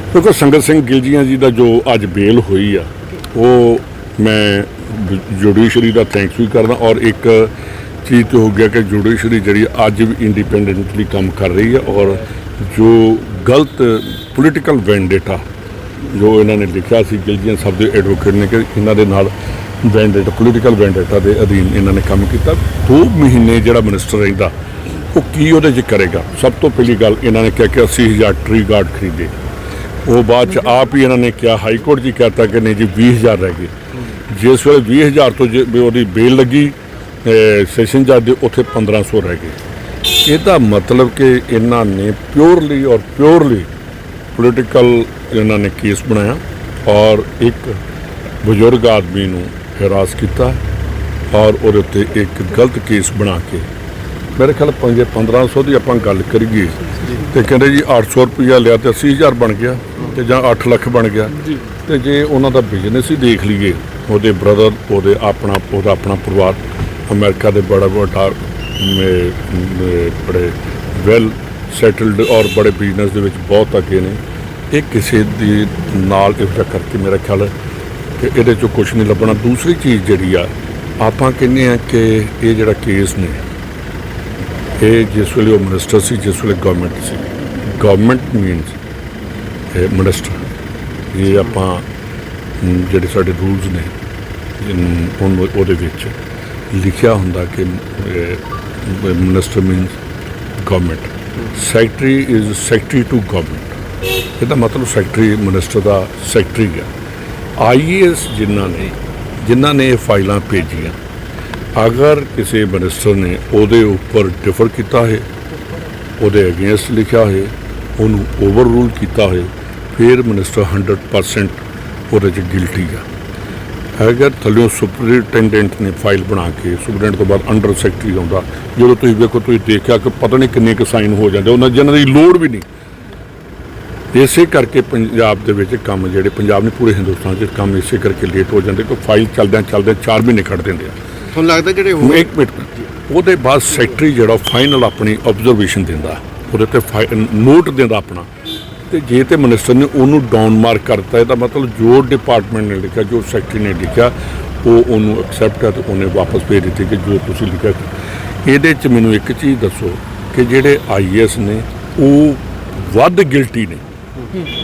देखो संगत सिंह गिलजियां जी का जो अज बेल हुई आ वो मैं जुडिशरी का थैंक्स भी करदा और एक चीज़ तो हो गया कि जुडिशरी जी अज भी इंडिपेंडेंटली काम कर रही है और जो गलत पोलिटिकल वैंडेटा जो इन्होंने लिखा सी गिलजियां सब के एडवोकेट ने कि इन्हों के नाल वैंडेटा पोलिटिकल वैंडेटा के अधीन इन्होंने काम किया 2 महीने जो मिनिस्टर रहिंदा वो की वो करेगा। सब तो पहली गल इन्होंने कहा कि 80,000 ट्री गार्ड खरीदे वो बाद आप ही इन्होंने कहा हाईकोर्ट जी कहता कि नहीं जी 20,000 रह गए जिस वे 20,000 तो जो वो बेल लगी सैशन जज के उत्थे 1,500 रह गए। इसका मतलब कि इन्होंने प्योरली और प्योरली पोलिटिकल इन्होंने केस बनाया और एक बजुर्ग आदमी को हिरास किया और वो एक गलत केस बना के मेरे ख्याल 1500 की आप गल करिए तो कहते जी 800 रुपया लिया तो 80,000 बन गया तो ਜਾਂ 8 ਲੱਖ बन गया तो जे उन्होंने बिजनेस ही देख लीए वो ब्रदर वो अपना परिवार अमेरिका के बड़ा बड़ा बड़े वैल सैटल्ड और बड़े बिजनेस के बहुत अगे ने ये किसी नाल इहो करके मेरा ख्याल कि ये कुछ नहीं लभना। दूसरी चीज़ जी आप कहने कि ये जोड़ा केस ने ये जिस वे मिनिस्टर से जिस वे गवर्नमेंट मीनस मिनिस्टर ये आप जोड़े साढ़े रूल्स ने उन्होंने लिखा होंगे कि minister means government secretary is secretary to government इसका मतलब सैकटरी मिनिस्टर का सैकटरी है। IAS जिन्हों ने फाइल भेजियाँ अगर किसी मिनिस्टर ने उहदे उपर डिफर किया है उहदे अगेंस्ट लिखा है उन्होंने ओवर रूल किया है फिर मिनिस्टर 100% वो गिल्टी है। अगर थल्लों सुपरिटेंडेंट ने फाइल बना के सुपरिटेंडेंट तो बाद अंडर सैकटरी आता जो तुम देखो तुम देखा कि पता नहीं किन्ने क साइन हो जाते उन्होंने जिन्हों की लोड़ भी नहीं। इसे करके पंजाब के काम जोड़े पंजाब ने पूरे हिंदुस्तान से काम इसे करके लेट हो जाते कि फाइल चलद 4 महीने खड़ देंगे। लगता जो एक मिनट वो बाद सैकटरी जो फाइनल अपनी ऑबजरवेशन देंदा वो नोट देंदा अपना तो जे तो मिनिस्टर ने उन्होंने डाउन मार्क करता है तो मतलब जो डिपार्टमेंट ने लिखा जो सैकटरी ने लिखा वो उन्होंने एक्सैप्ट है तो उन्हें वापस भेज दी कि जो तुम लिखा। ये मैनू एक चीज़ दसो कि जोड़े IAS ने वो वध गिल्टी ने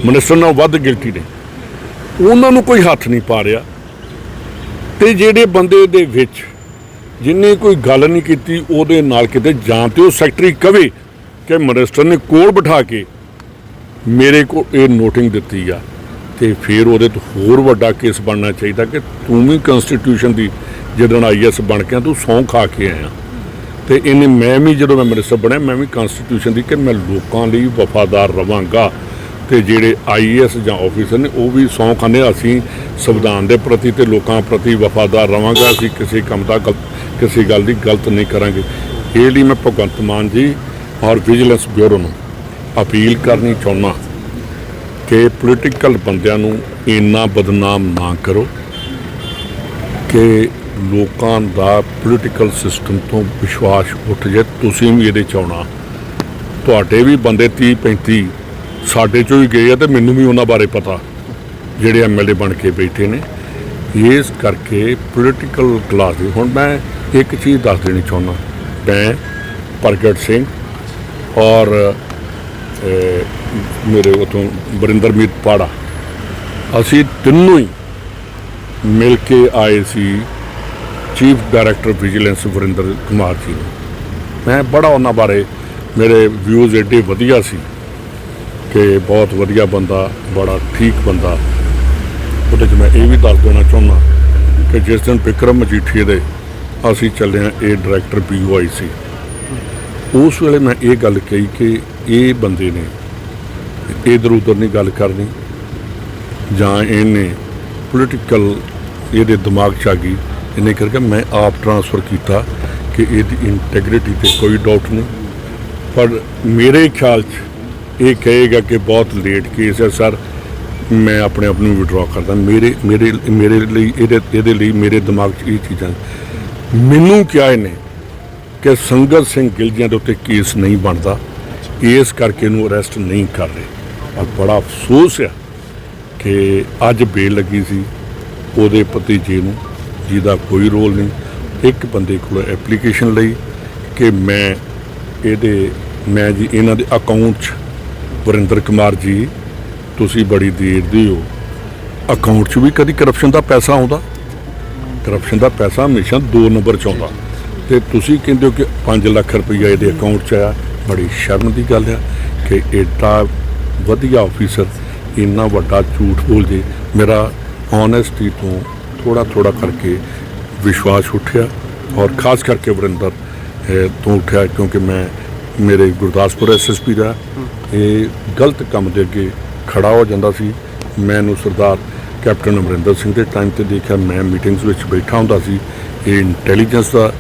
मिनिस्टर नाल वध गिल्टी ने उन्होंने कोई हथ नहीं पा रहा तो जेडे बंदे दे विच जिन्हें कोई गल नहीं की उहदे नाल किते जां ते सैकटरी कहे कि मिनिस्टर ने कोल बिठा के मेरे को ये नोटिंग दी आ तो फिर वो तो होर वड्डा केस बनना चाहिए कि तू भी कॉन्स्टिट्यूशन की जिदन IAS बन के तू सौं खा के आया तो इन्हें मैं भी जो मैं मिनिस्टर बनया मैं भी कॉन्स्टिट्यूशन की कि मैं लोगों लिए वफादार रवांगा तो जोड़े IAS या ऑफिसर ने वो भी सौं खाने असी संविधान के प्रति तो लोगों प्रति वफादार रवांगा असी किसी काम का किसी गल की गलत नहीं करांगे। ये लिए मैं भगवंत मान जी और विजिलेंस ब्यूरो को अपील करनी चाहना कि पोलिटिकल बंदियां नूं इन्ना बदनाम ना करो कि लोगों का पोलिटिकल सिस्टम तो विश्वास उठ जाए। तुसीं भी ये आना तुहाडे भी बंदे 30-35 साडे चों ही गए तो मैनूं भी उन्हां बारे पता जिहड़े MLA बन के बैठे ने। इस करके पोलिटिकल क्लास हुण मैं एक चीज़ दस देनी चाहना मैं प्रगट सिंह और मेरे उतों वरिंदरमीत पाड़ा असी तीनों ही मिल के आए सी chief director vigilance Varinder Kumar ji ने। मैं बड़ा उन्होंने बारे मेरे व्यूज़ एडे वधिया सी कि बहुत वधिया बंदा बड़ा ठीक बंदा। वो मैं ये भी दस देना चाहना कि जिस दिन विक्रम मजीठीए दे असी चले ये डायरैक्टर POIC उस वेले मैं ये गल कही कि ये बंदे ने इधर उधर नहीं गल करनी जां इन्हें पोलिटिकल ये दिमाग च आ गई इन्हें करके मैं आप ट्रांसफर किया कि ये इंटैग्रिटी पर कोई डाउट नहीं। पर मेरे ख्याल ये कहेगा कि बहुत लेट केस है सर मैं अपने आप को विड्रॉ करता मेरे मेरे मेरे लिए मेरे दिमाग ये चीज़ा मैनू क्या इन्हें कि संगत सिंह गिलजियां के उत्ते केस नहीं बनता इस करके इनू अरैसट नहीं कर रहे। ਪਰ ਬੜਾ ਅਫਸੋਸ ਆ ਕਿ ਅੱਜ ਬੇਲ ਲੱਗੀ ਸੀ ਉਹਦੇ ਭਤੀਜੇ ਨੂੰ, ਜਿਹਦਾ ਕੋਈ ਰੋਲ ਨਹੀਂ। ਇੱਕ ਬੰਦੇ ਕੋਲ ਐਪਲੀਕੇਸ਼ਨ ਲਈ ਕਿ ਮੈਂ ਜੀ ਇਹਨਾਂ ਦੇ ਅਕਾਊਂਟ 'ਚ ਵਰਿੰਦਰ ਕੁਮਾਰ ਜੀ ਤੁਸੀਂ ਬੜੀ ਦੇਰ ਦੇ ਹੋ, ਅਕਾਊਂਟ 'ਚ ਵੀ ਕਦੀ ਕਰਪਸ਼ਨ ਦਾ ਪੈਸਾ ਆਉਂਦਾ? ਕਰਪਸ਼ਨ ਦਾ ਪੈਸਾ ਹਮੇਸ਼ਾ 2 ਨੰਬਰ 'ਚ ਆਉਂਦਾ, ਅਤੇ ਤੁਸੀਂ ਕਹਿੰਦੇ ਹੋ ਕਿ 5 ਲੱਖ ਰੁਪਈਆ ਇਹਦੇ ਅਕਾਊਂਟ 'ਚ ਆਇਆ। ਬੜੀ ਸ਼ਰਮ ਦੀ ਗੱਲ ਆ ਕਿ ਐਡਾ ਵਧੀਆ ਆਫੀਸਰ ਇੰਨਾ ਵੱਡਾ ਝੂਠ ਬੋਲ ਜੇ। ਮੇਰਾ ਓਨੈਸਟੀ ਤੋਂ ਥੋੜ੍ਹਾ ਕਰਕੇ ਵਿਸ਼ਵਾਸ ਉੱਠਿਆ, ਔਰ ਖਾਸ ਕਰਕੇ ਵਰਿੰਦਰ ਤੋਂ ਉੱਠਿਆ, ਕਿਉਂਕਿ ਮੈਂ ਮੇਰੇ ਗੁਰਦਾਸਪੁਰ SSP ਦਾ ਇਹ ਗਲਤ ਕੰਮ ਦੇ ਅੱਗੇ ਖੜਾ ਹੋ ਜਾਂਦਾ ਸੀ। ਮੈਨੂੰ ਸਰਦਾਰ ਕੈਪਟਨ ਅਮਰਿੰਦਰ ਸਿੰਘ ਦੇ ਟਾਈਮ 'ਤੇ ਦੇਖਿਆ, ਮੈਂ ਮੀਟਿੰਗਸ ਵਿੱਚ ਬੈਠਾ ਹੁੰਦਾ ਸੀ। ਇਹ ਇੰਟੈਲੀਜੈਂਸ ਦਾ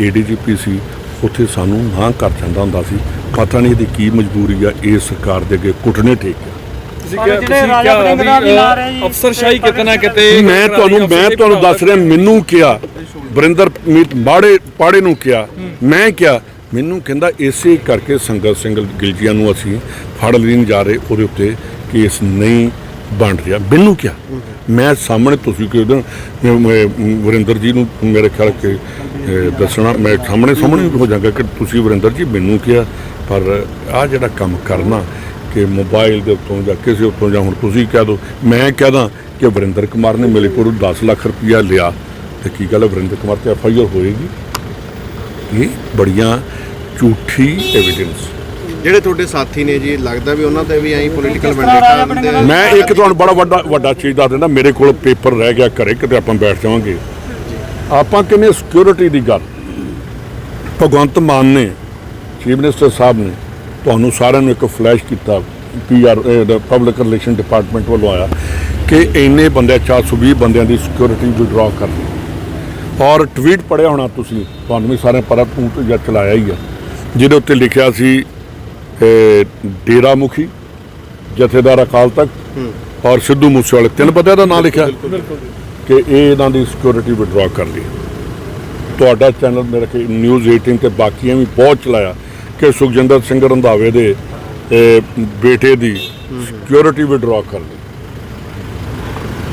ADGP ਸੀ, ਉੱਥੇ ਸਾਨੂੰ ਹਾਂ ਕਰ ਜਾਂਦਾ ਹੁੰਦਾ ਸੀ। ਪਤਾ ਨਹੀਂ ਇਹਦੀ ਕੀ ਮਜਬੂਰੀ ਆ, ਇਹ ਸਰਕਾਰ ਦੇ ਅੱਗੇ ਘੁਟਨੇ ਟੇਕ ਗਿਆ। ਅਫਸਰਸ਼ਾਹੀ ਕਿਤੇ ਨਾ ਕਿਤੇ ਮੈਂ ਤੁਹਾਨੂੰ ਦੱਸ ਰਿਹਾ, ਮੈਨੂੰ ਕਿਹਾ ਵਰਿੰਦਰ ਪਾੜੇ ਨੂੰ ਕਿਹਾ, ਮੈਂ ਕਿਹਾ, ਮੈਨੂੰ ਕਹਿੰਦਾ ਇਸੇ ਕਰਕੇ ਸੰਗਤ ਸਿੰਘ ਗਿਲਜੀਆਂ ਨੂੰ ਅਸੀਂ ਫੜ ਲੈਣ ਜਾ ਰਹੇ, ਉਹਦੇ ਉੱਤੇ ਕੇਸ ਨਹੀਂ ਬਣ ਰਿਹਾ। ਮੈਨੂੰ ਕਿਹਾ, ਮੈਂ ਸਾਹਮਣੇ, ਤੁਸੀਂ ਕਿਉਂ ਵਰਿੰਦਰ ਜੀ ਨੂੰ ਮੇਰੇ ਖਿਆਲ ਕੇ ਦੱਸਣਾ, ਮੈਂ ਸਾਹਮਣੇ ਹੋ ਜਾਵਾਂਗਾ ਕਿ ਤੁਸੀਂ ਵਰਿੰਦਰ ਜੀ ਮੈਨੂੰ ਕਿਹਾ। ਪਰ ਆਹ ਜਿਹੜਾ ਕੰਮ ਕਰਨਾ ਕਿ ਮੋਬਾਈਲ ਦੇ ਉੱਤੋਂ ਜਾਂ ਕਿਸੇ ਉੱਤੋਂ, ਜਾਂ ਹੁਣ ਤੁਸੀਂ ਕਹਿ ਦਿਓ ਮੈਂ ਕਹਿ ਕਿ ਵਰਿੰਦਰ ਕੁਮਾਰ ਨੇ ਮੇਰੇ ਕੋਲੋਂ 10 ਲੱਖ ਰੁਪਈਆ ਲਿਆ, ਅਤੇ ਕੀ ਗੱਲ ਵਰਿੰਦਰ ਕੁਮਾਰ 'ਤੇ FIR ਹੋਏਗੀ? ਇਹ ਬੜੀਆਂ ਝੂਠੀ ਐਵੀਡੈਂਸ। ਜਿਹੜੇ ਤੁਹਾਡੇ ਸਾਥੀ ਨੇ ਜੀ, ਲੱਗਦਾ ਵੀ ਉਹਨਾਂ ਤੇ ਵੀ ਐਂ ਪੋਲੀਟੀਕਲ ਵੈਂਡੇਟਾ। ਮੈਂ ਇੱਕ ਤੁਹਾਨੂੰ ਬੜਾ ਵੱਡਾ ਚੀਜ਼ ਦੱਸ ਦਿੰਦਾ, ਮੇਰੇ ਕੋਲ ਪੇਪਰ ਰਹਿ ਗਿਆ ਘਰੇ, ਕਿਤੇ ਆਪਾਂ ਬੈਠ ਜਾਵਾਂਗੇ। ਆਪਾਂ ਕਹਿੰਦੇ ਸਿਕਿਉਰਿਟੀ ਦੀ ਗੱਲ, ਭਗਵੰਤ ਮਾਨ ਨੇ, ਚੀਫ ਮਿਨਿਸਟਰ ਸਾਹਿਬ ਨੇ ਤੁਹਾਨੂੰ ਸਾਰਿਆਂ ਨੂੰ ਇੱਕ ਫਲੈਸ਼ ਕੀਤਾ, PR ਪਬਲਿਕ ਰਿਲੇਸ਼ਨ ਡਿਪਾਰਟਮੈਂਟ ਵੱਲੋਂ ਆਇਆ ਕਿ ਇੰਨੇ ਬੰਦੇ 420 ਬੰਦਿਆਂ ਦੀ ਸਿਕਿਉਰਿਟੀ ਵਿਡਰਾ ਕਰ ਲਈ। ਔਰ ਟਵੀਟ ਪੜ੍ਹਿਆ ਹੋਣਾ ਤੁਸੀਂ, ਤੁਹਾਨੂੰ ਵੀ ਸਾਰਿਆਂ ਪਰ ਤੂੰ ਜਾਂ ਚਲਾਇਆ ਹੀ ਆ, ਜਿਹਦੇ ਉੱਤੇ ਲਿਖਿਆ ਸੀ ਡੇਰਾ ਮੁਖੀ, ਜਥੇਦਾਰ ਅਕਾਲ ਤਖਤ ਔਰ ਸਿੱਧੂ ਮੂਸੇਵਾਲੇ, 3 ਬੰਦਿਆਂ ਦਾ ਨਾਂ ਲਿਖਿਆ ਕਿ ਇਹ ਇਹਨਾਂ ਦੀ ਸਿਕਿਉਰਿਟੀ ਵਿਡਰਾ ਕਰ ਲਈ। ਤੁਹਾਡਾ ਚੈਨਲ ਮੇਰੇ ਕਿ ਨਿਊਜ਼ 18 ਤੇ ਬਾਕੀਆਂ ਵੀ ਬਹੁਤ ਚਲਾਇਆ ਕਿ ਸੁਖਜਿੰਦਰ ਸਿੰਘ ਰੰਧਾਵੇ ਦੇ ਬੇਟੇ ਦੀ ਸਿਕਿਉਰਿਟੀ ਵਿਡਰਾ ਕਰ ਲਈ।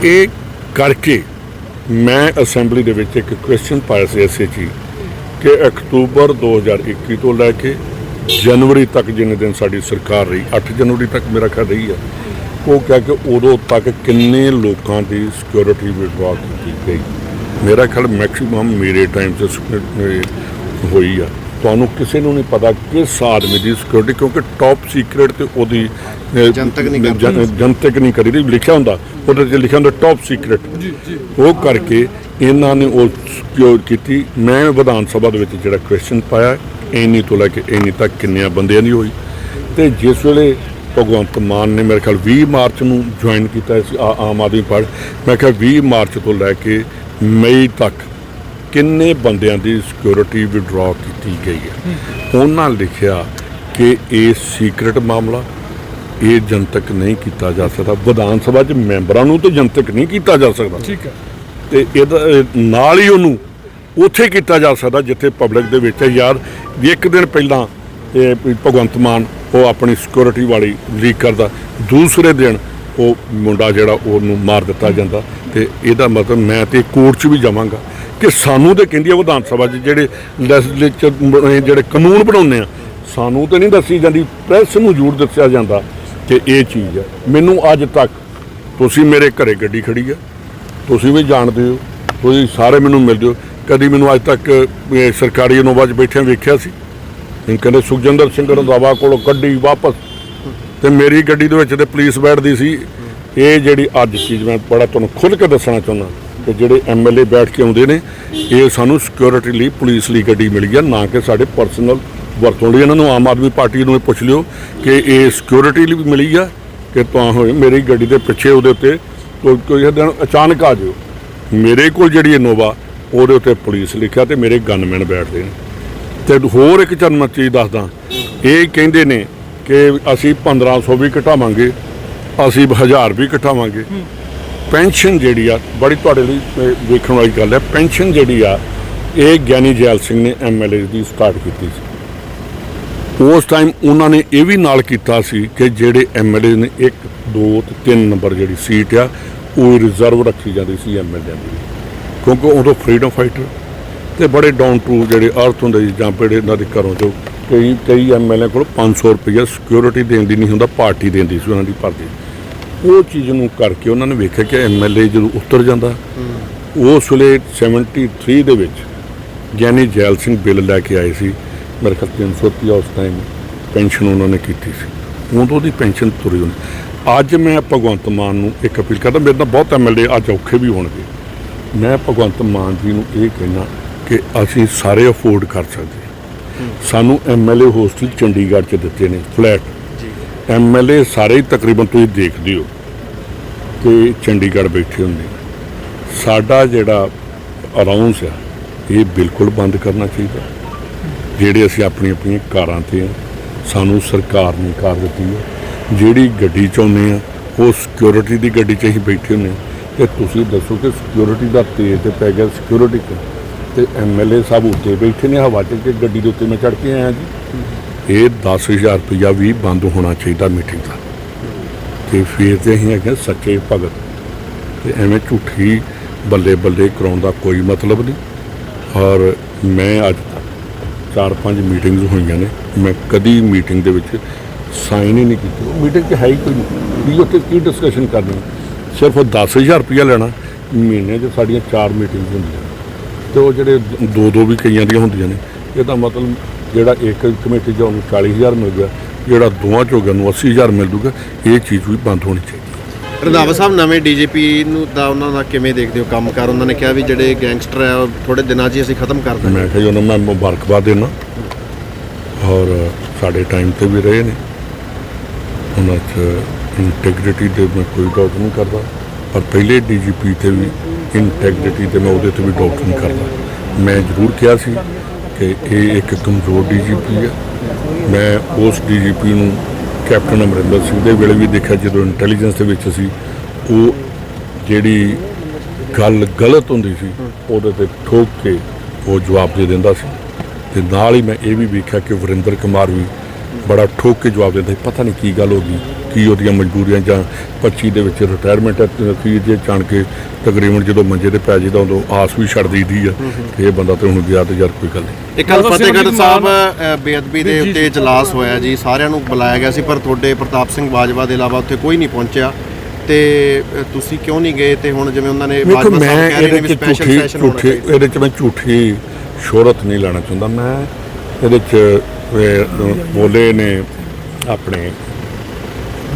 ਇਹ ਕਰਕੇ ਮੈਂ ਅਸੈਂਬਲੀ ਦੇ ਵਿੱਚ ਇੱਕ ਕੁਐਸਚਨ ਪਾਇਆ ਸੀ SAG ਕਿ ਅਕਤੂਬਰ 2021 ਤੋਂ ਲੈ ਕੇ ਜਨਵਰੀ ਤੱਕ, ਜਿੰਨੇ ਦਿਨ ਸਾਡੀ ਸਰਕਾਰ ਰਹੀ, 8 ਜਨਵਰੀ ਤੱਕ ਮੇਰਾ ਖਿਆਲ ਰਹੀ ਆ, ਉਹ ਕਹਿ ਕੇ ਉਦੋਂ ਤੱਕ ਕਿੰਨੇ ਲੋਕਾਂ ਦੀ ਸਿਕਿਉਰਿਟੀ ਵਿਡਰਾ ਕੀਤੀ ਗਈ। ਮੇਰਾ ਖਿਆਲ ਮੈਕਸੀਮਮ ਮੇਰੇ ਟਾਈਮ 'ਚ ਹੋਈ ਆ। ਤੁਹਾਨੂੰ ਕਿਸੇ ਨੂੰ ਨਹੀਂ ਪਤਾ ਕਿਸ ਆਦਮੀ ਦੀ ਸਿਕਿਉਰਿਟੀ, ਕਿਉਂਕਿ ਟੌਪ ਸੀਕਰੇਟ ਤੇ ਉਹਦੀ ਜਨਤਕ ਨਹੀਂ ਕਰੀ ਦੀ, ਲਿਖਿਆ ਹੁੰਦਾ ਉਹਦੇ 'ਤੇ ਲਿਖਿਆ ਹੁੰਦਾ ਟੌਪ ਸੀਕਰੇਟ। ਉਹ ਕਰਕੇ ਇਹਨਾਂ ਨੇ ਉਹ ਸਿਕਿਉਰ ਕੀਤੀ। ਮੈਂ ਵਿਧਾਨ ਸਭਾ ਦੇ ਵਿੱਚ ਜਿਹੜਾ ਕੁਐਸਚਨ ਪਾਇਆ, ਇੰਨੀ ਤੋਂ ਲੈ ਕੇ ਇੰਨੀ ਤੱਕ ਕਿੰਨਿਆਂ ਬੰਦਿਆਂ ਦੀ ਹੋਈ, ਅਤੇ ਜਿਸ ਵੇਲੇ ਭਗਵੰਤ ਮਾਨ ਨੇ ਮੇਰੇ ਖਿਆਲ 20 ਮਾਰਚ ਨੂੰ ਜੁਆਇਨ ਕੀਤਾ ਸੀ ਆਮ ਆਦਮੀ ਪਾਰਟੀ, ਮੈਂ ਕਿਹਾ 20 ਮਾਰਚ ਤੋਂ ਲੈ ਕੇ ਮਈ ਤੱਕ ਕਿੰਨੇ ਬੰਦਿਆਂ ਦੀ ਸਿਕਿਉਰਿਟੀ ਵਿਡਰਾ ਕੀਤੀ ਗਈ ਹੈ। ਉਹਨਾਂ ਲਿਖਿਆ ਕਿ ਇਹ ਸੀਕਰੇਟ ਮਾਮਲਾ, ਇਹ ਜਨਤਕ ਨਹੀਂ ਕੀਤਾ ਜਾ ਸਕਦਾ। ਵਿਧਾਨ ਸਭਾ 'ਚ ਮੈਂਬਰਾਂ ਨੂੰ ਤਾਂ ਜਨਤਕ ਨਹੀਂ ਕੀਤਾ ਜਾ ਸਕਦਾ, ਠੀਕ ਹੈ, ਅਤੇ ਇਹਦਾ ਨਾਲ ਹੀ ਉਹਨੂੰ ਉੱਥੇ ਕੀਤਾ ਜਾ ਸਕਦਾ ਜਿੱਥੇ ਪਬਲਿਕ ਦੇ ਵਿੱਚ ਯਾਰ ਇੱਕ ਦਿਨ ਪਹਿਲਾਂ ਭਗਵੰਤ ਮਾਨ ਉਹ ਆਪਣੀ ਸਿਕਿਉਰਿਟੀ ਵਾਲੀ ਲੀਕ ਕਰਦਾ, ਦੂਸਰੇ ਦਿਨ ਉਹ ਮੁੰਡਾ ਜਿਹੜਾ ਉਹਨੂੰ ਮਾਰ ਦਿੱਤਾ ਜਾਂਦਾ। ਅਤੇ ਇਹਦਾ ਮਤਲਬ ਮੈਂ ਤਾਂ ਕੋਰਟ 'ਚ ਵੀ ਜਾਵਾਂਗਾ ਕਿ ਸਾਨੂੰ ਤਾਂ ਕਹਿੰਦੀ ਆ ਵਿਧਾਨ ਸਭਾ 'ਚ ਜਿਹੜੇ ਲੈਜਿਸਲੇਚਰ ਜਿਹੜੇ ਕਾਨੂੰਨ ਬਣਾਉਂਦੇ ਆ, ਸਾਨੂੰ ਤਾਂ ਨਹੀਂ ਦੱਸੀ ਜਾਂਦੀ, ਪ੍ਰੈਸ ਨੂੰ ਜ਼ਰੂਰ ਦੱਸਿਆ ਜਾਂਦਾ ਕਿ ਇਹ ਚੀਜ਼ ਹੈ। ਮੈਨੂੰ ਅੱਜ ਤੱਕ, ਤੁਸੀਂ ਮੇਰੇ ਘਰੇ ਗੱਡੀ ਖੜੀ ਆ, ਤੁਸੀਂ ਵੀ ਜਾਣਦੇ ਹੋ, ਤੁਸੀਂ ਸਾਰੇ ਮੈਨੂੰ ਮਿਲਦੇ ਹੋ, ਕਦੀ ਮੈਨੂੰ ਅੱਜ ਤੱਕ ਸਰਕਾਰੀ ਇਨੋਵਾ 'ਚ ਬੈਠਿਆਂ ਵੇਖਿਆ ਸੀ? ਕਹਿੰਦੇ ਸੁਖਜਿੰਦਰ ਸਿੰਘ ਰੰਧਾਵਾ ਕੋਲੋਂ ਗੱਡੀ ਵਾਪਸ, ਅਤੇ ਮੇਰੀ ਗੱਡੀ ਦੇ ਵਿੱਚ ਤੇ ਪੁਲਿਸ ਬੈਠਦੀ ਸੀ। ਇਹ ਜਿਹੜੀ ਅੱਜ ਚੀਜ਼ ਮੈਂ ਬੜਾ ਤੁਹਾਨੂੰ ਖੁੱਲ੍ਹ ਕੇ ਦੱਸਣਾ ਚਾਹੁੰਦਾ ਕਿ ਜਿਹੜੇ MLA ਬੈਠ ਕੇ ਆਉਂਦੇ ਨੇ, ਇਹ ਸਾਨੂੰ ਸਿਕਿਉਰਿਟੀ ਲਈ ਪੁਲਿਸ ਲਈ ਗੱਡੀ ਮਿਲੀ ਆ, ਨਾ ਕਿ ਸਾਡੇ ਪਰਸਨਲ ਵਰਤੋਂ ਲਈ। ਇਹਨਾਂ ਨੂੰ ਆਮ ਆਦਮੀ ਪਾਰਟੀ ਨੂੰ ਪੁੱਛ ਲਿਓ ਕਿ ਇਹ ਸਿਕਿਉਰਿਟੀ ਲਈ ਵੀ ਮਿਲੀ ਆ ਕਿ ਤਾਂ ਹੋਏ ਮੇਰੀ ਗੱਡੀ ਦੇ ਪਿੱਛੇ ਉਹਦੇ ਉੱਤੇ ਕੋਈ ਦਿਨ ਅਚਾਨਕ ਆ ਜਾਓ। ਮੇਰੇ ਕੋਲ ਜਿਹੜੀ ਇਨੋਵਾ ਉਹਦੇ ਉੱਤੇ ਪੁਲਿਸ ਲਿਖਿਆ ਅਤੇ ਮੇਰੇ ਗਨਮੈਨ ਬੈਠਦੇ ਨੇ। ਅਤੇ ਹੋਰ ਇੱਕ ਚੰਨ ਮੈਂ ਚੀਜ਼ ਦੱਸਦਾ, ਇਹ ਕਹਿੰਦੇ ਨੇ ਕਿ ਅਸੀਂ 1500 ਵੀ ਘਟਾਵਾਂਗੇ, ਅਸੀਂ 1000 ਵੀ ਘਟਾਵਾਂਗੇ। ਪੈਨਸ਼ਨ ਜਿਹੜੀ ਆ ਬੜੀ ਤੁਹਾਡੇ ਲਈ ਵੇਖਣ ਵਾਲੀ ਗੱਲ ਹੈ। ਪੈਨਸ਼ਨ ਜਿਹੜੀ ਆ ਇਹ ਗਿਆਨੀ ਜੈਲ ਸਿੰਘ ਨੇ MLA ਦੀ ਸਟਾਰਟ ਕੀਤੀ ਸੀ। ਉਸ ਟਾਈਮ ਉਹਨਾਂ ਨੇ ਇਹ ਵੀ ਨਾਲ ਕੀਤਾ ਸੀ ਕਿ ਜਿਹੜੇ ਐਮਐਲਏ ਨੇ 1 2 ਤੇ 3 ਨੰਬਰ ਜਿਹੜੀ ਸੀਟ ਆ ਉਹ ਰਿਜ਼ਰਵ ਰੱਖੀ ਜਾਂਦੀ ਸੀ ਐਮਐਲਏ ਦੀ, ਕਿਉਂਕਿ ਉਦੋਂ ਫਰੀडम ਫਾਈਟਰ ਤੇ ਬੜੇ ਡਾਊਨ ਟੂ ਜਿਹੜੇ ਅਰਥ ਹੁੰਦੇ ਸੀ, ਜਾਂ ਜਿਹੜੇ ਇਹਨਾਂ ਦੇ ਘਰੋਂ ਚੋਂ ਕਈ ਐਮਐਲਏ ਕੋਲ 500 ਰੁਪਈਆ ਸਿਕਿਉਰਿਟੀ ਦੇਣ ਦੀ ਨਹੀਂ ਹੁੰਦਾ, ਪਾਰਟੀ ਦਿੰਦੀ ਸੀ ਉਹਨਾਂ ਦੀ ਭਰਦੀ। ਉਹ ਚੀਜ਼ ਨੂੰ ਕਰਕੇ ਉਹਨਾਂ ਨੇ ਵੇਖਿਆ ਕਿ ਐਮਐਲਏ ਜਦੋਂ ਉਤਰ ਜਾਂਦਾ, ਉਸ ਵੇਲੇ 73 ਦੇ ਵਿੱਚ ਗਿਆਨੀ ਜੈਲ ਸਿੰਘ ਬਿੱਲ ਲੈ ਕੇ ਆਏ ਸੀ, ਮੇਰੇ ਖਿਆਲ 300 ਰੁਪਈਆ ਉਸ ਟਾਈਮ ਪੈਨਸ਼ਨ ਉਹਨਾਂ ਨੇ ਕੀਤੀ ਸੀ, ਉਦੋਂ ਦੀ ਪੈਨਸ਼ਨ ਤੁਰੀ ਹੁੰਦੀ। ਅੱਜ ਮੈਂ ਭਗਵੰਤ ਮਾਨ ਨੂੰ ਇੱਕ ਅਪੀਲ ਕਰਦਾ, ਮੇਰੇ ਨਾਲ ਬਹੁਤ ਐਮਐਲਏ ਅੱਜ ਔਖੇ ਵੀ ਹੋਣਗੇ, ਮੈਂ ਭਗਵੰਤ ਮਾਨ ਜੀ ਨੂੰ ਇਹ ਕਹਿਣਾ ਕਿ ਅਸੀਂ ਸਾਰੇ ਅਫੋਰਡ ਕਰ ਸਕਦੇ ਹਾਂ। ਸਾਨੂੰ ਐਮਐਲਏ ਹੋਸਟਲ ਚੰਡੀਗੜ੍ਹ 'ਚ ਦਿੱਤੇ ਨੇ ਫਲੈਟ, ਐਮਐਲਏ ਸਾਰੇ ਹੀ ਤਕਰੀਬਨ ਤੁਸੀਂ ਦੇਖਦੇ ਹੋ ਕਿ ਚੰਡੀਗੜ੍ਹ ਬੈਠੇ ਹੁੰਦੇ ਨੇ। ਸਾਡਾ ਜਿਹੜਾ ਅਲਾਊਂਸ ਆ ਇਹ ਬਿਲਕੁਲ ਬੰਦ ਕਰਨਾ ਚਾਹੀਦਾ। ਜਿਹੜੇ ਅਸੀਂ ਆਪਣੀਆਂ ਕਾਰਾਂ 'ਤੇ ਆ, ਸਾਨੂੰ ਸਰਕਾਰ ਨੇ ਕਾਰ ਦਿੱਤੀ ਹੈ, ਜਿਹੜੀ ਗੱਡੀ 'ਚ ਆਉਂਦੇ ਆ ਉਹ ਸਿਕਿਉਰਿਟੀ ਦੀ ਗੱਡੀ 'ਚ ਅਸੀਂ ਬੈਠੇ ਹੁੰਦੇ ਹਾਂ। ਤੇ ਤੁਸੀਂ ਦੱਸੋ ਕਿ ਸਿਕਿਉਰਿਟੀ ਦਾ ਤੇਜ਼ ਤੇ ਪੈ ਗਿਆ ਸਿਕਿਉਰਿਟੀ 'ਚ, ਤੇ ਐਮਐਲਏ ਸਾਹਿਬ ਉੱਤੇ ਬੈਠੇ ਨੇ ਹਵਾ 'ਚ, ਕਿ ਗੱਡੀ ਦੇ ਉੱਤੇ ਮੈਂ ਚੜ੍ਹ ਕੇ ਆਇਆ ਜੀ। ਇਹ 10,000 ਰੁਪਈਆ ਵੀ ਬੰਦ ਹੋਣਾ ਚਾਹੀਦਾ ਮੀਟਿੰਗ ਦਾ, ਤੇ ਫਿਰ ਤੇ ਅਸੀਂ ਹੈਗੇ ਸੱਚੇ ਭਗਤ, ਤੇ ਐਵੇਂ ਝੂਠੀ ਬੱਲੇ ਬੱਲੇ ਕਰਾਉਣ ਦਾ ਕੋਈ ਮਤਲਬ ਨਹੀਂ। ਔਰ ਮੈਂ ਅੱਜ ਤੱਕ 4-5 ਮੀਟਿੰਗਸ ਹੋਈਆਂ ਨੇ, ਮੈਂ ਕਦੀ ਮੀਟਿੰਗ ਦੇ ਵਿੱਚ ਸਾਈਨ ਹੀ ਨਹੀਂ ਕੀਤੀ। ਮੀਟਿੰਗ 'ਚ ਹੈ ਹੀ ਕੋਈ ਨਹੀਂ, ਵੀ ਉੱਥੇ ਕੀ ਡਿਸਕਸ਼ਨ ਕਰਨੀ, ਸਿਰਫ 10,000 ਰੁਪਈਆ ਲੈਣਾ। ਮਹੀਨੇ 'ਚ ਸਾਡੀਆਂ 4 ਮੀਟਿੰਗਸ ਹੁੰਦੀਆਂ, ਤੇ ਉਹ ਜਿਹੜੇ 2-2 ਵੀ ਕਈਆਂ ਦੀਆਂ ਹੁੰਦੀਆਂ ਨੇ। ਇਹਦਾ ਮਤਲਬ ਜਿਹੜਾ ਇੱਕ ਕਮੇਟੀ 'ਚ ਉਹਨੂੰ 40,000 ਮਿਲ ਗਿਆ, ਜਿਹੜਾ ਦੋਵਾਂ 'ਚ ਹੋ ਗਿਆ ਉਹਨੂੰ 80,000 ਮਿਲ ਜੂਗਾ। ਇਹ ਚੀਜ਼ ਵੀ ਬੰਦ ਹੋਣੀ ਚਾਹੀਦੀ। ਰੰਧਾਵਾ ਸਾਹਿਬ ਨਵੇਂ ਡੀਜੀਪੀ ਨੂੰ ਦਾ ਉਹਨਾਂ ਦਾ ਕਿਵੇਂ ਦੇਖਦੇ ਹੋ ਕੰਮਕਾਰ? ਉਹਨਾਂ ਨੇ ਕਿਹਾ ਵੀ ਜਿਹੜੇ ਗੈਂਗਸਟਰ ਹੈ ਉਹ ਥੋੜੇ ਦਿਨਾਂ 'ਚ ਹੀ ਅਸੀਂ ਖਤਮ ਕਰ ਦਾਂਗੇ। ਮੈਂ ਕਿਹਾ ਜੀ ਉਹਨਾਂ ਨੂੰ ਮੈਂ ਮੁਬਾਰਕਬਾਦ ਦੇਣਾ, ਔਰ ਸਾਡੇ ਟਾਈਮ 'ਤੇ ਵੀ ਰਹੇ ਨੇ, ਉਹਨਾਂ 'ਚ ਇੰਟੈਗ੍ਰਿਟੀ ਦੇ ਮੈਂ ਕੋਈ ਡਾਊਟ ਨਹੀਂ ਕਰਦਾ, ਪਰ ਪਹਿਲੇ ਡੀਜੀਪੀ 'ਤੇ ਵੀ ਇੰਟੈਗ੍ਰਿਟੀ 'ਤੇ ਮੈਂ ਉਹਦੇ 'ਤੇ ਵੀ ਡਾਊਟ ਨਹੀਂ ਕਰਦਾ। ਮੈਂ ਜ਼ਰੂਰ ਕਿਹਾ ਸੀ ਕਿ ਇਹ ਇੱਕ ਕਮਜ਼ੋਰ ਡੀਜੀਪੀ ਹੈ। ਮੈਂ ਉਸ ਡੀਜੀਪੀ ਨੂੰ ਕੈਪਟਨ ਅਮਰਿੰਦਰ ਸਿੰਘ ਦੇ ਵੇਲੇ ਵੀ ਦੇਖਿਆ, ਜਦੋਂ ਇੰਟੈਲੀਜੈਂਸ ਦੇ ਵਿੱਚ ਸੀ, ਉਹ ਜਿਹੜੀ ਗੱਲ ਗਲਤ ਹੁੰਦੀ ਸੀ ਉਹਦੇ 'ਤੇ ਠੋਕ ਕੇ ਉਹ ਜਵਾਬ ਦੇ ਦਿੰਦਾ ਸੀ। ਤੇ ਨਾਲ ਹੀ ਮੈਂ ਇਹ ਵੀ ਵੇਖਿਆ ਕਿ ਵਰਿੰਦਰ ਕੁਮਾਰ ਵੀ ਬੜਾ ਠੋਕ ਕੇ ਜਵਾਬ ਦਿੰਦਾ ਸੀ। ਪਤਾ ਨਹੀਂ ਕੀ ਗੱਲ ਹੋ ਗਈ, ਕੀ ਉਹਦੀਆਂ ਮਜਬੂਰੀਆਂ, ਜਾਂ 25 ਦੇ ਵਿੱਚ ਰਿਟਾਇਰਮੈਂਟ ਅਖੀਰ ਜੇ ਜਾਣ ਕੇ ਤਕਰੀਬਨ ਜਦੋਂ ਮੰਜੇ ਤੇ ਪੈ ਜਾਂਦਾ ਉਦੋਂ ਆਸ ਵੀ ਛੱਡ ਦਈਦੀ ਆ ਕਿ ਇਹ ਬੰਦਾ ਤੇ ਹੁਣ ਗਿਆ ਤੇ ਯਾਰ ਕੋਈ ਗੱਲ ਨਹੀਂ। ਇੱਕ ਕੱਲ ਫਤਿਹਗੜ੍ਹ ਸਾਹਿਬ ਬੇਅਦਬੀ ਦੇ ਉੱਤੇ ਇਜਲਾਸ ਹੋਇਆ ਜੀ, ਸਾਰਿਆਂ ਨੂੰ ਬੁਲਾਇਆ ਗਿਆ ਸੀ, ਪਰ ਤੁਹਾਡੇ ਪ੍ਰਤਾਪ ਸਿੰਘ ਬਾਜਵਾ ਦੇ ਇਲਾਵਾ ਉੱਥੇ ਕੋਈ ਨਹੀਂ ਪਹੁੰਚਿਆ, ਤੇ ਤੁਸੀਂ ਕਿਉਂ ਨਹੀਂ ਗਏ? ਤੇ ਹੁਣ ਜਿਵੇਂ ਉਹਨਾਂ ਨੇ ਬਾਜਵਾ ਸਾਹਿਬ ਕਹਿ ਰਹੇ ਨੇ ਵੀ ਸਪੈਸ਼ਲ ਸੈਸ਼ਨ ਹੋਣਾ ਚਾਹੀਦਾ। ਇਹਦੇ 'ਚ ਮੈਂ ਝੂਠੀ ਸ਼ੋਹਰਤ ਨਹੀਂ ਲੈਣਾ ਚਾਹੁੰਦਾ। ਮੈਂ ਇਹਦੇ 'ਚ ਬੋਲੇ ਨੇ ਆਪਣੇ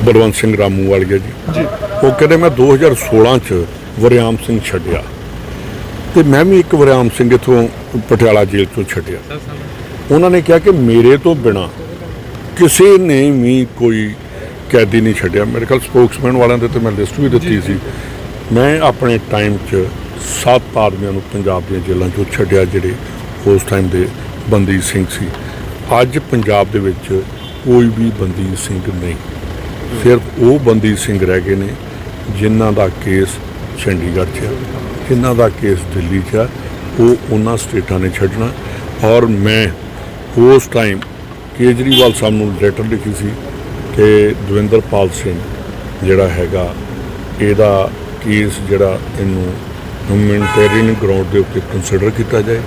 ਬਲਵੰਤ ਸਿੰਘ ਰਾਮੂ ਵਾਲੀਆ ਜੀ, ਉਹ ਕਹਿੰਦੇ ਮੈਂ 2016 'ਚ ਵਰਿਆਮ ਸਿੰਘ ਛੱਡਿਆ, ਤੇ ਮੈਂ ਵੀ ਇੱਕ ਵਰਿਆਮ ਸਿੰਘ ਇੱਥੋਂ ਪਟਿਆਲਾ ਜੇਲ੍ਹ ਤੋਂ ਛੱਡਿਆ। ਉਹਨਾਂ ਨੇ ਕਿਹਾ ਕਿ ਮੇਰੇ ਤੋਂ ਬਿਨਾਂ ਕਿਸੇ ਨੇ ਵੀ ਕੋਈ ਕੈਦੀ ਨਹੀਂ ਛੱਡਿਆ। ਮੇਰੇ ਖਿਆਲ ਸਪੋਕਸਮੈਨ ਵਾਲਿਆਂ ਦੇ ਤੇ ਮੈਂ ਲਿਸਟ ਵੀ ਦਿੱਤੀ ਸੀ। ਮੈਂ ਆਪਣੇ ਟਾਈਮ 'ਚ 7 ਆਦਮੀਆਂ ਨੂੰ ਪੰਜਾਬ ਦੀਆਂ ਜੇਲ੍ਹਾਂ 'ਚੋਂ ਛੱਡਿਆ, ਜਿਹੜੇ ਉਸ ਟਾਈਮ ਦੇ ਬੰਦੀ ਸਿੰਘ ਸੀ। ਅੱਜ ਪੰਜਾਬ ਦੇ ਵਿੱਚ ਕੋਈ ਵੀ ਬੰਦੀ ਸਿੰਘ ਨਹੀਂ, ਸਿਰਫ ਉਹ ਬੰਦੀ ਸਿੰਘ ਰਹਿ ਗਏ ਨੇ ਜਿਨ੍ਹਾਂ ਦਾ ਕੇਸ ਚੰਡੀਗੜ੍ਹ 'ਚ ਆ, ਜਿਨ੍ਹਾਂ ਦਾ ਕੇਸ ਦਿੱਲੀ 'ਚ ਆ, ਉਹ ਉਹਨਾਂ ਸਟੇਟਾਂ ਨੇ ਛੱਡਣਾ। ਔਰ ਮੈਂ ਉਸ ਟਾਈਮ ਕੇਜਰੀਵਾਲ ਸਾਹਿਬ ਨੂੰ ਲੈਟਰ ਲਿਖੀ ਸੀ ਕਿ ਦਵਿੰਦਰਪਾਲ ਸਿੰਘ ਜਿਹੜਾ ਹੈਗਾ, ਇਹਦਾ ਕੇਸ ਜਿਹੜਾ ਇਹਨੂੰ ਹਿਊਮੈਨਿਟੇਰੀਅਨ ਗਰਾਊਂਡ ਦੇ ਉੱਤੇ ਕੰਸੀਡਰ ਕੀਤਾ ਜਾਏ,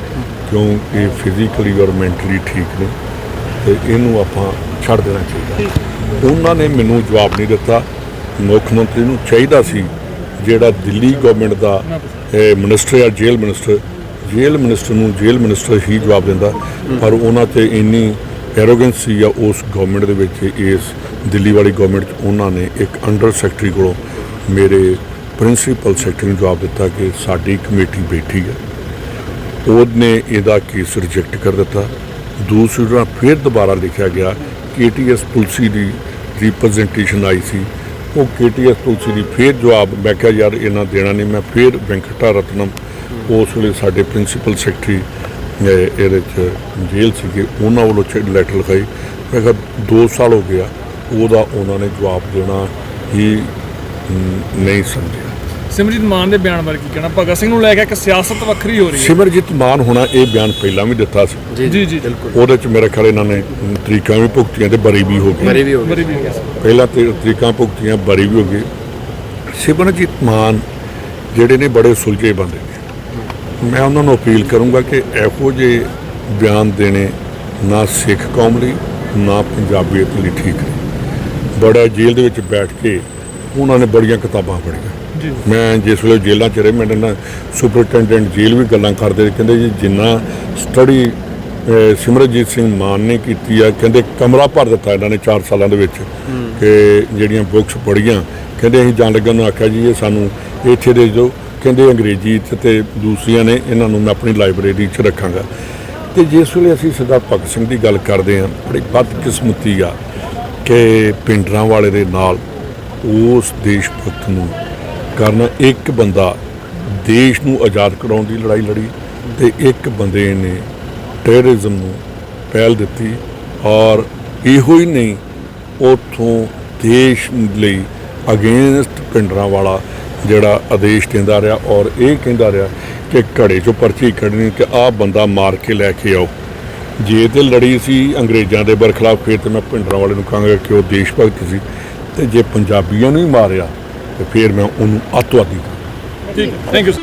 ਕਿਉਂ ਇਹ ਫਿਜ਼ੀਕਲੀ ਔਰ ਮੈਂਟਲੀ ਠੀਕ ਨੇ, ਤੇ ਇਹਨੂੰ ਆਪਾਂ ਛੱਡ ਦੇਣਾ ਚਾਹੀਦਾ। ਉਹਨਾਂ ਨੇ ਮੈਨੂੰ ਜਵਾਬ ਨਹੀਂ ਦਿੱਤਾ। ਮੁੱਖ ਮੰਤਰੀ ਨੂੰ ਚਾਹੀਦਾ ਸੀ, ਜਿਹੜਾ ਦਿੱਲੀ ਗਵਰਨਮੈਂਟ ਦਾ ਮਿਨਿਸਟਰ ਆ, ਜੇਲ੍ਹ ਮਿਨਿਸਟਰ ਨੂੰ ਜੇਲ੍ਹ ਮਿਨਿਸਟਰ ਹੀ ਜਵਾਬ ਦਿੰਦਾ, ਪਰ ਉਹਨਾਂ 'ਤੇ ਇੰਨੀ ਐਰੋਗੈਂਸੀ ਆ ਉਸ ਗਵਰਨਮੈਂਟ ਦੇ ਵਿੱਚ, ਇਸ ਦਿੱਲੀ ਵਾਲੀ ਗਵਰਨਮੈਂਟ 'ਚ, ਉਹਨਾਂ ਨੇ ਇੱਕ ਅੰਡਰ ਸੈਕਟਰੀ ਕੋਲੋਂ ਮੇਰੇ ਪ੍ਰਿੰਸੀਪਲ ਸੈਕਟਰੀ ਨੂੰ ਜਵਾਬ ਦਿੱਤਾ ਕਿ ਸਾਡੀ ਕਮੇਟੀ ਬੈਠੀ ਹੈ, ਉਹਨੇ ਇਹਦਾ ਕੇਸ ਰਿਜੈਕਟ ਕਰ ਦਿੱਤਾ। ਦੂਸਰੀ ਤਰ੍ਹਾਂ ਫਿਰ ਦੁਬਾਰਾ ਲਿਖਿਆ ਗਿਆ, KTS ਤੁਲਸੀ ਦੀ ਰਿਪਰੈਜ਼ੈਂਟੇਸ਼ਨ ਆਈ ਸੀ, ਉਹ KTS ਤੁਲਸੀ ਦੀ ਫਿਰ ਜਵਾਬ, ਮੈਂ ਕਿਹਾ ਯਾਰ ਇਹਨਾਂ ਦੇਣਾ ਨਹੀਂ। ਮੈਂ ਫਿਰ ਵੈਂਕਟਾ ਰਤਨਮ, ਉਸ ਵੇਲੇ ਸਾਡੇ ਪ੍ਰਿੰਸੀਪਲ ਸੈਕਟਰੀ ਇਹਦੇ 'ਚ ਜੇਲ੍ਹ ਸੀਗੇ, ਉਹਨਾਂ ਵੱਲੋਂ ਲੈਟਰ ਲਿਖਾਈ। ਮੈਂ ਕਿਹਾ 2 ਸਾਲ ਹੋ ਗਿਆ, ਉਹਦਾ ਉਹਨਾਂ ਨੇ ਜਵਾਬ ਦੇਣਾ ਹੀ ਨਹੀਂ ਸਮਝਿਆ। ਸਿਮਰਜੀਤ ਮਾਨ ਦੇ ਬਿਆਨ ਬਾਰੇ ਕੀ ਕਹਿਣਾ? ਭਗਤ ਸਿੰਘ ਨੂੰ ਲੈ ਕੇ ਇੱਕ ਸਿਆਸਤ ਵੱਖਰੀ ਹੋ ਰਹੀ ਹੈ। ਸਿਮਰਜੀਤ ਮਾਨ ਹੋਣਾ ਇਹ ਬਿਆਨ ਪਹਿਲਾਂ ਵੀ ਦਿੱਤਾ ਸੀ। ਜੀ ਜੀ ਬਿਲਕੁਲ ਉਹਦੇ ਚ ਮੇਰੇ ਖਿਆਲ ਇਹਨਾਂ ਨੇ ਤਰੀਕਾਂ ਵੀ ਭੁਗਤੀਆਂ ਤੇ ਬਰੀ ਵੀ ਹੋ ਗਏ। ਬਰੀ ਵੀ ਹੋ ਬੜੀ ਗਈ ਵੀ ਪਹਿਲਾਂ ਤੇ ਤਰੀਕਾਂ ਭੁਗਤੀਆਂ ਬਰੀ ਵੀ ਹੋ ਗਏ। ਸਿਮਰਜੀਤ ਮਾਨ ਜਿਹੜੇ ਨੇ ਬੜੇ ਸੁਲਝੇ ਬੰਦੇ ਨੇ। ਮੈਂ ਉਹਨਾਂ ਨੂੰ ਅਪੀਲ ਕਰੂੰਗਾ ਕਿ ਇਹੋ ਜਿਹੇ ਬਿਆਨ ਦੇਣੇ ਨਾ ਸਿੱਖ ਕੌਮ ਲਈ ਨਾ ਪੰਜਾਬੀਅਤ ਲਈ ਠੀਕ ਨੇ। ਬੜਾ ਜੇਲ੍ਹ ਦੇ ਵਿੱਚ ਬੈਠ ਕੇ ਉਹਨਾਂ ਨੇ ਬੜੀਆਂ ਕਿਤਾਬਾਂ ਪੜ੍ਹੀਆਂ। ਜੀ ਮੈਂ ਜਿਸ ਵੇਲੇ ਜੇਲ੍ਹਾਂ 'ਚ ਰਹੇ ਮੇਰੇ ਨਾਲ ਸੁਪਰਟੈਂਡੈਂਟ ਜੇਲ੍ਹ ਵੀ ਗੱਲਾਂ ਕਰਦੇ ਕਹਿੰਦੇ ਜੀ ਜਿੰਨਾ ਸਟੱਡੀ ਸਿਮਰਜੀਤ ਸਿੰਘ ਮਾਨ ਨੇ ਕੀਤੀ ਆ, ਕਹਿੰਦੇ ਕਮਰਾ ਭਰ ਦਿੱਤਾ ਇਹਨਾਂ ਨੇ 4 ਸਾਲਾਂ ਦੇ ਵਿੱਚ ਕਿ ਜਿਹੜੀਆਂ ਬੁੱਕਸ ਪੜ੍ਹੀਆਂ। ਕਹਿੰਦੇ ਅਸੀਂ ਜਾਣ ਲੱਗਣ ਨੂੰ ਆਖਿਆ ਜੀ ਇਹ ਸਾਨੂੰ ਇੱਥੇ ਦੇ ਦਿਓ। ਕਹਿੰਦੇ ਅੰਗਰੇਜ਼ੀ ਤੇ ਦੂਸਰੀਆਂ ਨੇ, ਇਹਨਾਂ ਨੂੰ ਮੈਂ ਆਪਣੀ ਲਾਇਬ੍ਰੇਰੀ 'ਚ ਰੱਖਾਂਗਾ। ਤੇ ਜਿਸ ਵੇਲੇ ਅਸੀਂ ਸਰਦਾਰ ਭਗਤ ਸਿੰਘ ਦੀ ਗੱਲ ਕਰਦੇ ਹਾਂ, ਬੜੀ ਬਦਕਿਸਮਤੀ ਆ ਕਿ ਭਿੰਡਰਾਂਵਾਲੇ ਦੇ ਨਾਲ ਉਸ ਦੇਸ਼ ਭਗਤ ਨੂੰ ਕਰਨਾ, ਇੱਕ ਬੰਦਾ ਦੇਸ਼ ਨੂੰ ਆਜ਼ਾਦ ਕਰਾਉਣ ਦੀ ਲੜਾਈ ਲੜੀ ਤੇ ਇੱਕ ਬੰਦੇ ਨੇ ਟੈਰਰਿਜ਼ਮ ਨੂੰ ਪਹਿਲ ਦਿੱਤੀ। ਔਰ ਇਹੋ ਹੀ ਨਹੀਂ, ਉੱਥੋਂ ਦੇਸ਼ ਲਈ ਅਗੇਂਸਟ ਭਿੰਡਰਾਂਵਾਲਾ ਜਿਹੜਾ ਆਦੇਸ਼ ਦਿੰਦਾ ਰਿਹਾ ਔਰ ਇਹ ਕਹਿੰਦਾ ਰਿਹਾ ਕਿ ਘੜੇ 'ਚੋਂ ਪਰਚੀ ਕੱਢਣੀ ਕਿ ਆਹ ਬੰਦਾ ਮਾਰ ਕੇ ਲੈ ਕੇ ਆਓ। ਜੇ ਤੇ ਲੜੀ ਸੀ ਅੰਗਰੇਜ਼ਾਂ ਦੇ ਬਰਖਲਾਫ, ਫਿਰ ਤੇ ਮੈਂ ਭਿੰਡਰਾਂਵਾਲੇ ਨੂੰ ਕਹਾਂਗਾ ਕਿ ਉਹ ਦੇਸ਼ ਭਗਤ ਸੀ। ਤੇ ਜੇ ਪੰਜਾਬੀਆਂ ਨੂੰ ਹੀ ਮਾਰਿਆ ਤੇ ਫਿਰ ਮੈਂ ਉਹਨੂੰ ਅੱਤਵਾਦੀ ਕਹਾਂ। ਠੀਕ ਹੈ, ਥੈਂਕ ਯੂ।